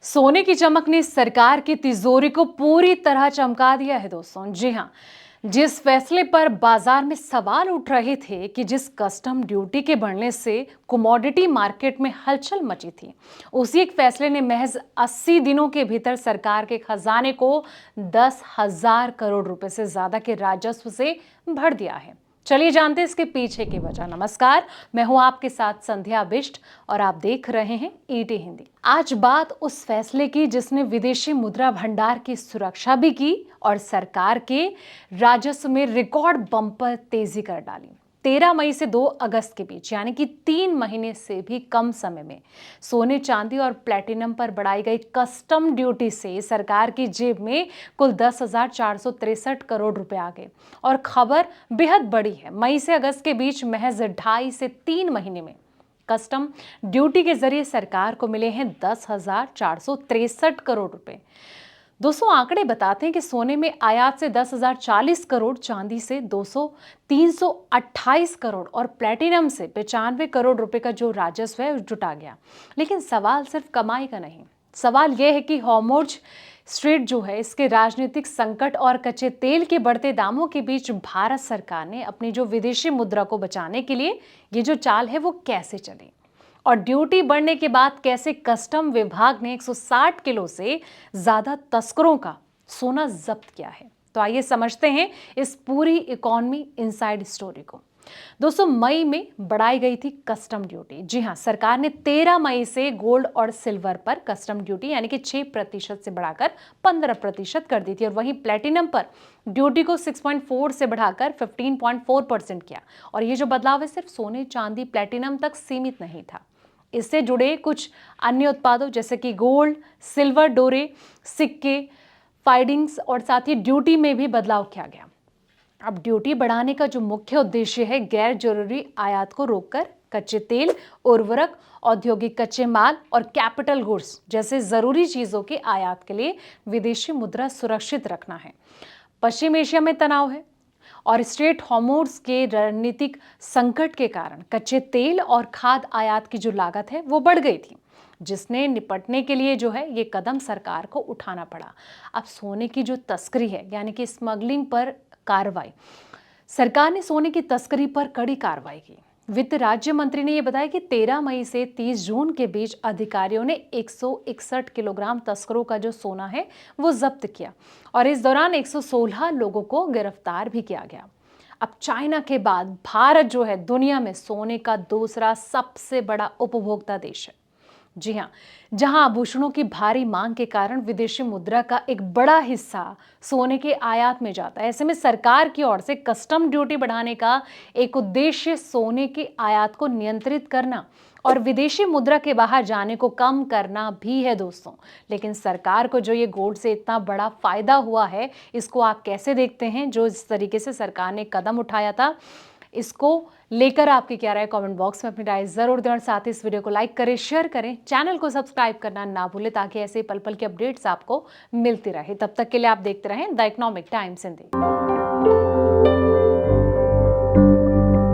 सोने की चमक ने सरकार की तिजोरी को पूरी तरह चमका दिया है दोस्तों। जी हाँ, जिस फैसले पर बाजार में सवाल उठ रहे थे कि जिस कस्टम ड्यूटी के बढ़ने से कमोडिटी मार्केट में हलचल मची थी, उसी एक फैसले ने महज 80 दिनों के भीतर सरकार के खजाने को 10,000 करोड़ रुपए से ज्यादा के राजस्व से भर दिया है। चलिए जानते हैं इसके पीछे की वजह। नमस्कार, मैं हूं आपके साथ संध्या बिष्ट और आप देख रहे हैं ईटी हिंदी। आज बात उस फैसले की जिसने विदेशी मुद्रा भंडार की सुरक्षा भी की और सरकार के राजस्व में रिकॉर्ड बम्पर तेजी कर डाली। 13 मई से 2 अगस्त के बीच यानी कि 3 महीने से भी कम समय में सोने, चांदी और प्लेटिनम पर बढ़ाई गई कस्टम ड्यूटी से सरकार की जेब में कुल 10,463 करोड़ रुपए आ गए। और खबर बेहद बड़ी है, मई से अगस्त के बीच महज 2.5 से 3 महीने में कस्टम ड्यूटी के जरिए सरकार को मिले हैं 10,463 करोड़ रुपए। दोस्तों, आंकड़े बताते हैं कि सोने में आयात से 10,040 करोड़, चांदी से 328 करोड़ और प्लेटिनम से 95 करोड़ रुपए का जो राजस्व है जुटा गया। लेकिन सवाल सिर्फ कमाई का नहीं, सवाल यह है कि हॉर्मुज़ स्ट्रेट जो है, इसके राजनीतिक संकट और कच्चे तेल के बढ़ते दामों के बीच भारत सरकार ने अपनी जो विदेशी मुद्रा को बचाने के लिए ये जो चाल है वो कैसे चली और ड्यूटी बढ़ने के बाद कैसे कस्टम विभाग ने 160 किलो से ज्यादा तस्करों का सोना जब्त किया है। तो आइए समझते हैं इस पूरी इकोनॉमी इनसाइड स्टोरी को। दोस्तों, मई में बढ़ाई गई थी कस्टम ड्यूटी। जी हां, सरकार ने 13 मई से गोल्ड और सिल्वर पर कस्टम ड्यूटी यानी कि 6% से बढ़ाकर 15% कर दी थी और वहीं प्लेटिनम पर ड्यूटी को 6.4 से बढ़ाकर 15.4% किया। और ये जो बदलाव है सिर्फ सोने, चांदी, प्लेटिनम तक सीमित नहीं था। इससे जुड़े कुछ अन्य उत्पादों जैसे कि गोल्ड, सिल्वर, डोरे, सिक्के, फाइडिंग्स और साथ ही ड्यूटी में भी बदलाव किया गया। अब ड्यूटी बढ़ाने का जो मुख्य उद्देश्य है, गैर जरूरी आयात को रोककर कच्चे तेल, उर्वरक, औद्योगिक कच्चे माल और कैपिटल गुड्स जैसे जरूरी चीजों के आयात के लिए विदेशी मुद्रा सुरक्षित रखना है। पश्चिम एशिया में तनाव है और स्ट्रेट हॉर्मुज़ के रणनीतिक संकट के कारण कच्चे तेल और खाद्य आयात की जो लागत है वो बढ़ गई थी, जिसने निपटने के लिए जो है ये कदम सरकार को उठाना पड़ा। अब सोने की जो तस्करी है यानी कि स्मगलिंग पर कार्रवाई, सरकार ने सोने की तस्करी पर कड़ी कार्रवाई की। वित्त राज्य मंत्री ने यह बताया कि 13 मई से 30 जून के बीच अधिकारियों ने 161 किलोग्राम तस्करों का जो सोना है वो जब्त किया और इस दौरान 116 लोगों को गिरफ्तार भी किया गया। अब चाइना के बाद भारत जो है दुनिया में सोने का दूसरा सबसे बड़ा उपभोक्ता देश है। जी हाँ, जहां आभूषणों की भारी मांग के कारण विदेशी मुद्रा का एक बड़ा हिस्सा सोने के आयात में जाता है। ऐसे में सरकार की ओर से कस्टम ड्यूटी बढ़ाने का एक उद्देश्य सोने के आयात को नियंत्रित करना और विदेशी मुद्रा के बाहर जाने को कम करना भी है दोस्तों। लेकिन सरकार को जो ये गोल्ड से इतना बड़ा फायदा हुआ है, इसको आप कैसे देखते हैं? जो इस तरीके से सरकार ने कदम उठाया था, इसको लेकर आपकी क्या राय, कमेंट बॉक्स में अपनी राय जरूर दें और साथ ही इस वीडियो को लाइक करें, शेयर करें, चैनल को सब्सक्राइब करना ना भूलें ताकि ऐसे पल पल की अपडेट्स आपको मिलती रहे। तब तक के लिए आप देखते रहें द इकोनॉमिक टाइम्स हिंदी।